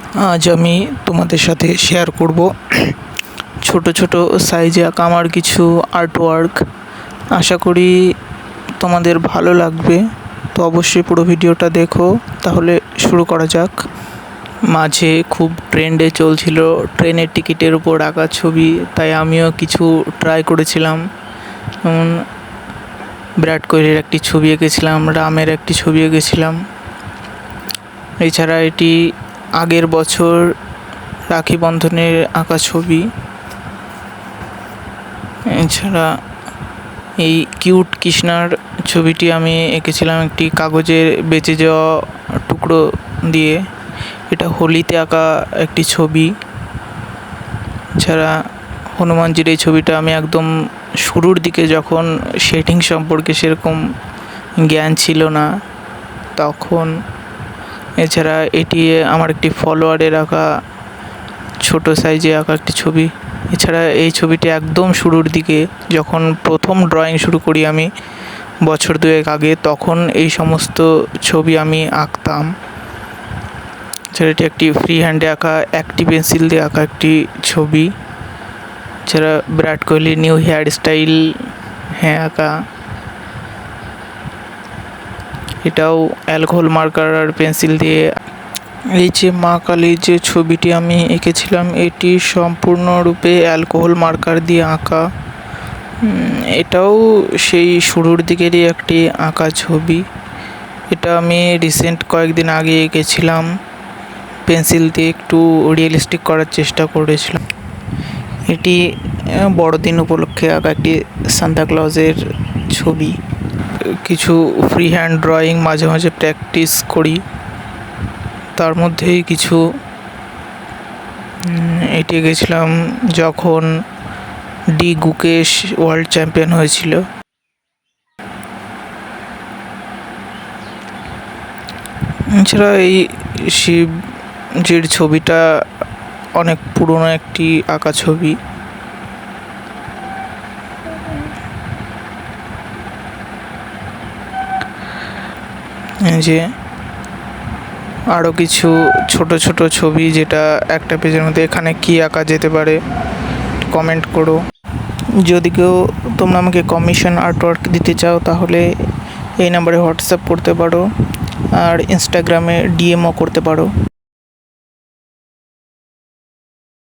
আজ আমি তোমাদের সাথে শেয়ার করব ছোট ছোট সাইজে আঁকা আমার কিছু আর্টওয়ার্ক। আশা করি তোমাদের ভালো লাগবে। তো অবশ্যই পুরো ভিডিওটা দেখো। তাহলে শুরু করা যাক। মাঝে খুব ট্রেন্ডে চলছিল ট্রেনের টিকিটের উপর আঁকা ছবি, তাই আমিও কিছু ট্রাই করেছিলাম। যেমন বিরাট কোহলির একটি ছবি এঁকেছিলাম, রামের একটি ছবি এঁকেছিলাম। এছাড়া এটি আগের বছর রাখি বন্ধনের আঁকা ছবি। এছাড়া এই কিউট কৃষ্ণার ছবিটি আমি এঁকেছিলাম একটি কাগজের বেঁচে যাওয়া টুকরো দিয়ে। এটা হোলিতে আঁকা একটি ছবি। এছাড়া হনুমানজির এই ছবিটা আমি একদম শুরুর দিকে, যখন শেডিং সম্পর্কে সেরকম জ্ঞান ছিল না তখন। এছাড়া এটি আমার একটি ফলোয়ারের আঁকা ছোট সাইজে আঁকা একটি ছবি। এছাড়া এই ছবিটি একদম শুরুর দিকে, যখন প্রথম ড্রয়িং শুরু করি আমি বছর দুয়েক আগে, তখন এই সমস্ত ছবি আমি আঁকতাম। এছাড়া এটি একটি ফ্রি হ্যান্ডে আঁকা একটি পেন্সিল দিয়ে আঁকা একটি ছবি। এছাড়া বিরাট কোহলির নিউ হেয়ার স্টাইল আঁকা। এটাও অ্যালকোহল মার্কার আর পেন্সিল দিয়ে। এই যে মা কালীর যে ছবিটি আমি এঁকেছিলাম, এটি সম্পূর্ণরূপে অ্যালকোহল মার্কার দিয়ে আঁকা। এটাও সেই শুরুর দিকেরই একটি আঁকা ছবি। এটা আমি রিসেন্ট কয়েকদিন আগে এঁকেছিলাম, পেন্সিল দিয়ে একটু রিয়েলিস্টিক করার চেষ্টা করেছিলাম। এটি বড়দিন উপলক্ষে আঁকা একটি সান্তাক্লজের ছবি। কিছু ফ্রি হ্যান্ড ড্রয়িং মাঝে মাঝে প্র্যাকটিস করি, তার মধ্যেই কিছু এটি এঁকেছিলাম যখন ডি গুকেশ ওয়ার্ল্ড চ্যাম্পিয়ন হয়েছিল। এছাড়া এই শিবজির ছবিটা অনেক পুরনো একটি আঁকা ছবি। যে আরও কিছু ছোট ছোট ছবি, যেটা একটা পেজের মধ্যে। এখানে কি আঁকা যেতে পারে কমেন্ট করো। যদি কেউ তোমরা আমাকে কমিশন আর্টওয়ার্ক দিতে চাও, তাহলে এই নাম্বারে হোয়াটসঅ্যাপ করতে পারো আর ইনস্টাগ্রামে ডিএমও করতে পারো।